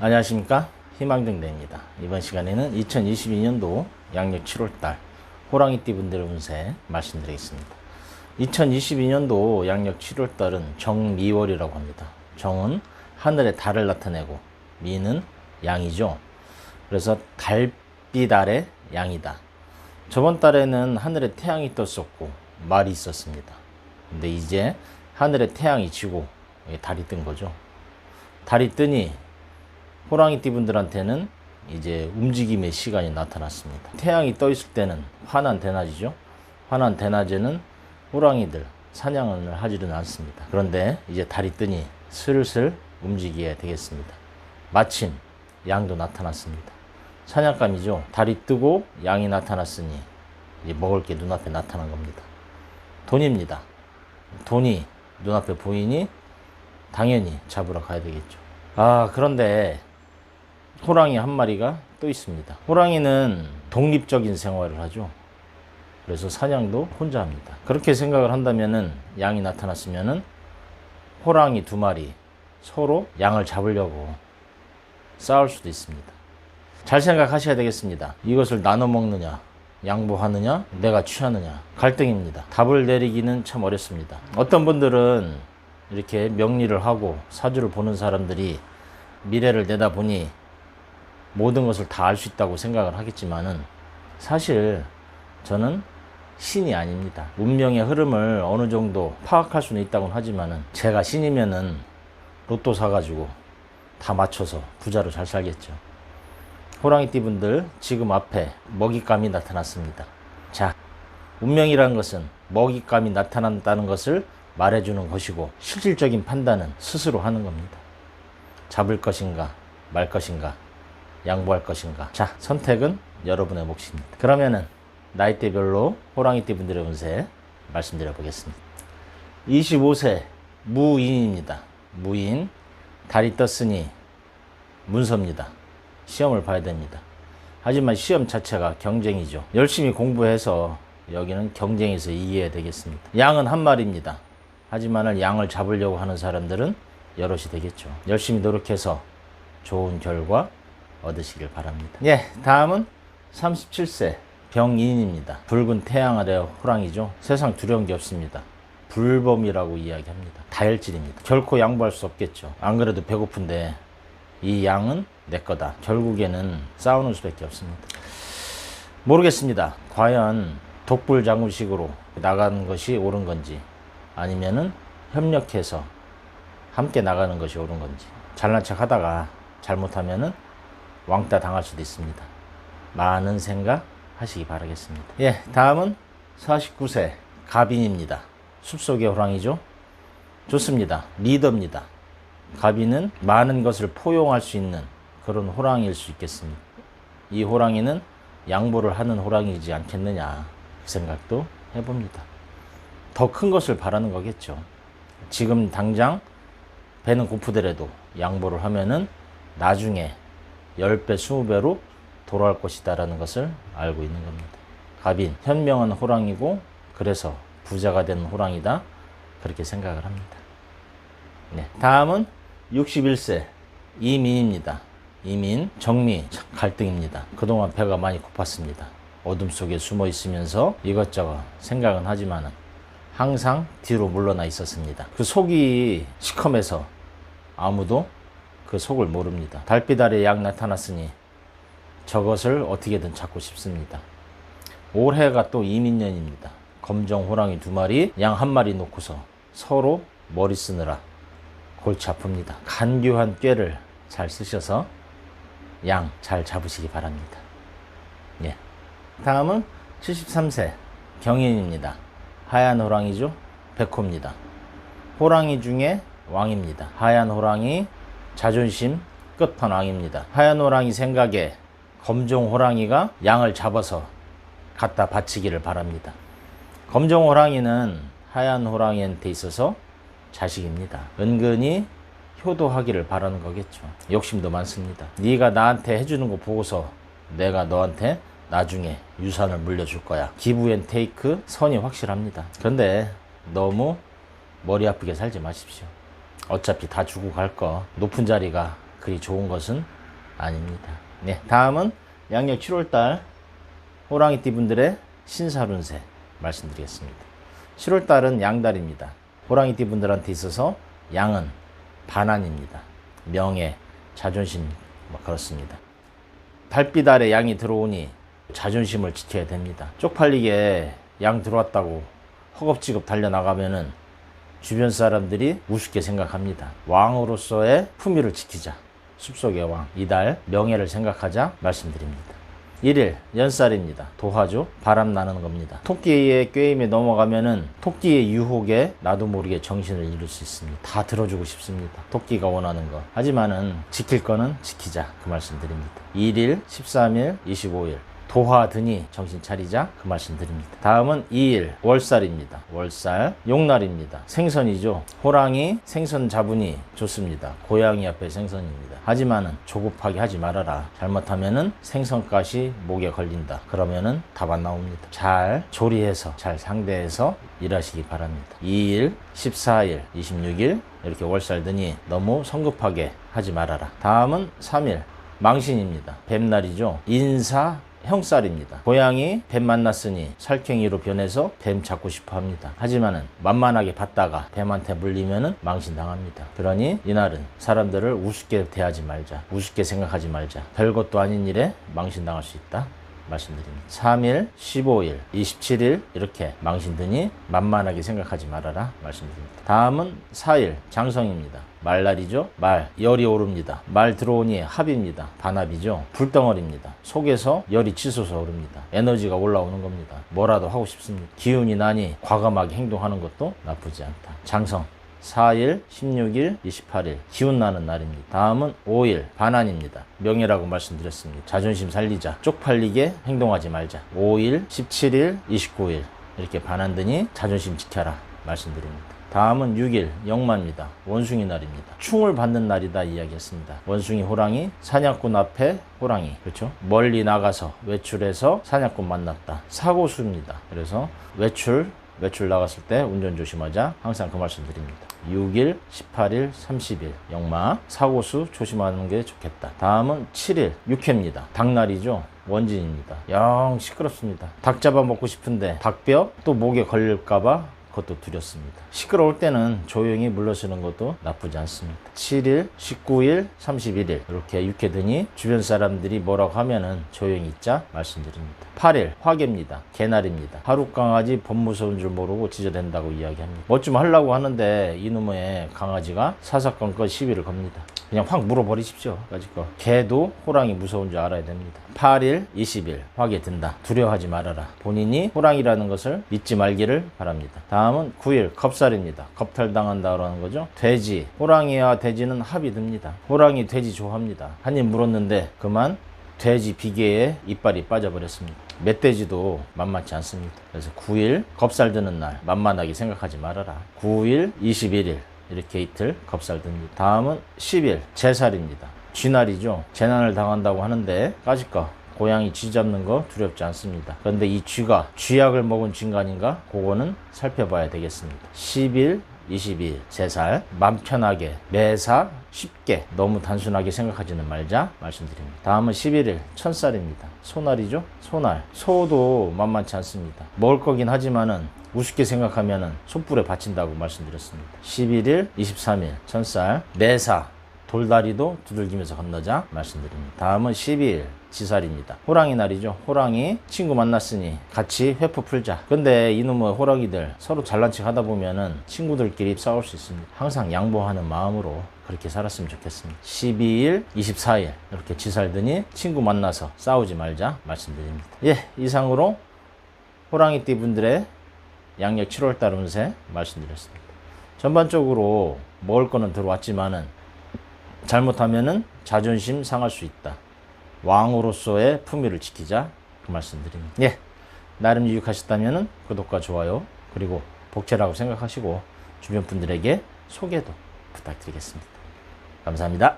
안녕하십니까, 희망등대입니다. 이번 시간에는 2022년도 양력 7월달 호랑이띠 분들의 운세 말씀드리겠습니다. 2022년도 양력 7월달은 정미월이라고 합니다. 정은 하늘에 달을 나타내고 미는 양이죠. 그래서 달빛 아래 양이다. 저번 달에는 하늘에 태양이 떴었고 말이 있었습니다. 근데 이제 하늘에 태양이 지고 달이 뜬 거죠. 달이 뜨니 호랑이띠 분들한테는 이제 움직임의 시간이 나타났습니다. 태양이 떠 있을 때는 환한 대낮이죠. 환한 대낮에는 호랑이들 사냥을 하지는 않습니다. 그런데 이제 달이 뜨니 슬슬 움직여야 되겠습니다. 마침 양도 나타났습니다. 사냥감이죠. 달이 뜨고 양이 나타났으니 이제 먹을 게 눈앞에 나타난 겁니다. 돈입니다. 돈이 눈앞에 보이니 당연히 잡으러 가야 되겠죠. 그런데 호랑이 한 마리가 또 있습니다. 호랑이는 독립적인 생활을 하죠. 그래서 사냥도 혼자 합니다. 그렇게 생각을 한다면은 양이 나타났으면은 호랑이 두 마리 서로 양을 잡으려고 싸울 수도 있습니다. 잘 생각하셔야 되겠습니다. 이것을 나눠 먹느냐, 양보하느냐, 내가 취하느냐, 갈등입니다. 답을 내리기는 참 어렵습니다. 어떤 분들은 이렇게 명리를 하고 사주를 보는 사람들이 미래를 내다보니 모든 것을 다 알 수 있다고 생각을 하겠지만은 사실 저는 신이 아닙니다. 운명의 흐름을 어느 정도 파악할 수는 있다고 하지만은 제가 신이면은 로또 사가지고 다 맞춰서 부자로 잘 살겠죠. 호랑이띠 분들 지금 앞에 먹잇감이 나타났습니다. 자, 운명이라는 것은 먹잇감이 나타난다는 것을 말해주는 것이고 실질적인 판단은 스스로 하는 겁니다. 잡을 것인가 말 것인가 양보할 것인가. 자, 선택은 여러분의 몫입니다. 그러면은 나이대별로 호랑이띠 분들의 운세 말씀드려 보겠습니다. 25세 무인입니다. 무인, 달이 떴으니 문서입니다. 시험을 봐야 됩니다. 하지만 시험 자체가 경쟁이죠. 열심히 공부해서 여기는 경쟁에서 이겨야 되겠습니다. 양은 한 마리입니다. 하지만 양을 잡으려고 하는 사람들은 여럿이 되겠죠. 열심히 노력해서 좋은 결과 얻으시길 바랍니다. 다음은 37세 병인입니다. 붉은 태양 아래 호랑이죠. 세상 두려운 게 없습니다. 불범이라고 이야기합니다. 다혈질입니다. 결코 양보할 수 없겠죠. 안 그래도 배고픈데 이 양은 내 거다. 결국에는 싸우는 수밖에 없습니다. 모르겠습니다. 과연 독불장군식으로 나가는 것이 옳은 건지 아니면은 협력해서 함께 나가는 것이 옳은 건지. 잘난 척 하다가 잘못하면은 왕따 당할 수도 있습니다. 많은 생각 하시기 바라겠습니다. 다음은 49세 갑인입니다. 숲속의 호랑이죠. 좋습니다. 리더입니다. 갑인은 많은 것을 포용할 수 있는 그런 호랑이일 수 있겠습니다. 이 호랑이는 양보를 하는 호랑이지 않겠느냐 그 생각도 해봅니다. 더 큰 것을 바라는 거겠죠. 지금 당장 배는 고프더라도 양보를 하면은 나중에 10배, 20배로 돌아올 것이다 라는 것을 알고 있는 겁니다. 갑인, 현명한 호랑이고 그래서 부자가 된 호랑이다 그렇게 생각을 합니다. 다음은 61세 이민입니다. 이민, 정미, 갈등입니다. 그동안 배가 많이 고팠습니다. 어둠 속에 숨어 있으면서 이것저것 생각은 하지만은 항상 뒤로 물러나 있었습니다. 그 속이 시커매서 아무도 그 속을 모릅니다. 달빛 아래 양 나타났으니 저것을 어떻게든 잡고 싶습니다. 올해가 또 이민년입니다. 검정 호랑이 두 마리, 양 한 마리 놓고서 서로 머리 쓰느라 골치 아픕니다. 간교한 꾀를 잘 쓰셔서 양 잘 잡으시기 바랍니다. 다음은 73세 경인입니다. 하얀 호랑이죠. 백호입니다. 호랑이 중에 왕입니다. 하얀 호랑이 자존심 끝판왕입니다. 하얀 호랑이 생각에 검정 호랑이가 양을 잡아서 갖다 바치기를 바랍니다. 검정 호랑이는 하얀 호랑이한테 있어서 자식입니다. 은근히 효도하기를 바라는 거겠죠. 욕심도 많습니다. 네가 나한테 해주는 거 보고서 내가 너한테 나중에 유산을 물려줄 거야. 기브 앤 테이크 선이 확실합니다. 그런데 너무 머리 아프게 살지 마십시오. 어차피 다 주고 갈 거. 높은 자리가 그리 좋은 것은 아닙니다. 네, 다음은 양력 7월달 호랑이띠 분들의 신살운세 말씀드리겠습니다. 7월달은 양달입니다. 호랑이띠 분들한테 있어서 양은 반환입니다. 명예, 자존심 그렇습니다. 달빛 아래 양이 들어오니 자존심을 지켜야 됩니다. 쪽팔리게 양 들어왔다고 허겁지겁 달려나가면은 주변 사람들이 우습게 생각합니다. 왕으로서의 품위를 지키자. 숲속의 왕, 이달 명예를 생각하자 말씀드립니다. 1일 연살입니다. 도화죠. 바람 나는 겁니다. 토끼의 꾀임에 넘어가면은 토끼의 유혹에 나도 모르게 정신을 잃을 수 있습니다. 다 들어주고 싶습니다. 토끼가 원하는 거. 하지만은 지킬 거는 지키자. 그 말씀드립니다. 1일, 13일, 25일 도화 드니 정신 차리자. 그 말씀 드립니다. 다음은 2일 월살입니다. 월살 용날입니다. 생선이죠. 호랑이 생선 잡으니 좋습니다. 고양이 앞에 생선입니다. 하지만은 조급하게 하지 말아라. 잘못하면은 생선가시 목에 걸린다. 그러면은 답 안 나옵니다. 잘 조리해서 잘 상대해서 일하시기 바랍니다. 2일 14일 26일 이렇게 월살 드니 너무 성급하게 하지 말아라. 다음은 3일 망신입니다. 뱀날이죠. 인사 형살입니다. 고양이 뱀 만났으니 살쾡이로 변해서 뱀 잡고 싶어 합니다. 하지만은 만만하게 봤다가 뱀한테 물리면은 망신당합니다. 그러니 이날은 사람들을 우습게 대하지 말자. 우습게 생각하지 말자. 별것도 아닌 일에 망신당할 수 있다. 말씀드립니다. 3일, 15일, 27일 이렇게 망신드니 만만하게 생각하지 말아라. 말씀드립니다. 다음은 4일 장성입니다. 말날이죠. 말, 열이 오릅니다. 말 들어오니 합입니다. 반합이죠. 불덩어리입니다. 속에서 열이 치솟아 오릅니다. 에너지가 올라오는 겁니다. 뭐라도 하고 싶습니다. 기운이 나니 과감하게 행동하는 것도 나쁘지 않다. 장성 4일, 16일, 28일 기운 나는 날입니다. 다음은 5일 반환입니다. 명예라고 말씀드렸습니다. 자존심 살리자. 쪽팔리게 행동하지 말자. 5일, 17일, 29일 이렇게 반환드니 자존심 지켜라 말씀드립니다. 다음은 6일 영마입니다. 원숭이 날입니다. 충을 받는 날이다 이야기했습니다. 원숭이 호랑이 사냥꾼 앞에 호랑이 그렇죠? 멀리 나가서 외출해서 사냥꾼 만났다. 사고수입니다. 그래서 외출 나갔을 때 운전 조심하자. 항상 그 말씀 드립니다. 6일, 18일, 30일 영마 사고수 조심하는 게 좋겠다. 다음은 7일 육회입니다. 닭날이죠. 원진입니다. 영 시끄럽습니다. 닭 잡아 먹고 싶은데 닭뼈 또 목에 걸릴까봐 그것도 두렵습니다. 시끄러울 때는 조용히 물러서는 것도 나쁘지 않습니다. 7일, 19일, 31일 이렇게 육회드니 주변 사람들이 뭐라고 하면은 조용히 있자 말씀드립니다. 8일 화개입니다. 개날입니다. 하루 강아지 법 무서운 줄 모르고 지저댄다고 이야기합니다. 뭐 좀 하려고 하는데 이놈의 강아지가 사사건건 시비를 겁니다. 그냥 확 물어버리십시오. 까짓거. 개도 호랑이 무서운 줄 알아야 됩니다. 8일, 20일 화개 든다. 두려워하지 말아라. 본인이 호랑이라는 것을 믿지 말기를 바랍니다. 다음은 9일 겁살입니다. 겁탈당한다라는 거죠. 돼지, 호랑이와 돼지는 합이 듭니다. 호랑이 돼지 좋아합니다. 한 입 물었는데 그만 돼지 비계에 이빨이 빠져버렸습니다. 멧돼지도 만만치 않습니다. 그래서 9일 겁살 드는 날 만만하게 생각하지 말아라. 9일, 21일 이렇게 이틀 겁살 듭니다. 다음은 10일 제살입니다. 쥐날이죠. 재난을 당한다고 하는데 까짓거 고양이 쥐 잡는 거 두렵지 않습니다. 그런데 이 쥐가 쥐약을 먹은 쥐가 아닌가? 그거는 살펴봐야 되겠습니다. 10일, 22일 제살 맘 편하게 매사 쉽게 너무 단순하게 생각하지는 말자 말씀드립니다. 다음은 11일 천살입니다. 소날이죠. 소날 소도 만만치 않습니다. 먹을 거긴 하지만은 우습게 생각하면은 솥불에 바친다고 말씀드렸습니다. 11일 23일 천살 매사 돌다리도 두들기면서 건너자 말씀드립니다. 다음은 12일 지살입니다. 호랑이 날이죠. 호랑이 친구 만났으니 같이 회포 풀자. 근데 이놈의 호랑이들 서로 잘난 척 하다 보면은 친구들끼리 싸울 수 있습니다. 항상 양보하는 마음으로 그렇게 살았으면 좋겠습니다. 12일, 24일 이렇게 지살더니 친구 만나서 싸우지 말자 말씀드립니다. 예, 이상으로 호랑이띠 분들의 양력 7월달 운세 말씀드렸습니다. 전반적으로 먹을 거는 들어왔지만은 잘못하면은 자존심 상할 수 있다. 왕으로서의 품위를 지키자 그 말씀드립니다. 예, 나름 유익하셨다면은 구독과 좋아요 그리고 복제라고 생각하시고 주변 분들에게 소개도 부탁드리겠습니다. 감사합니다.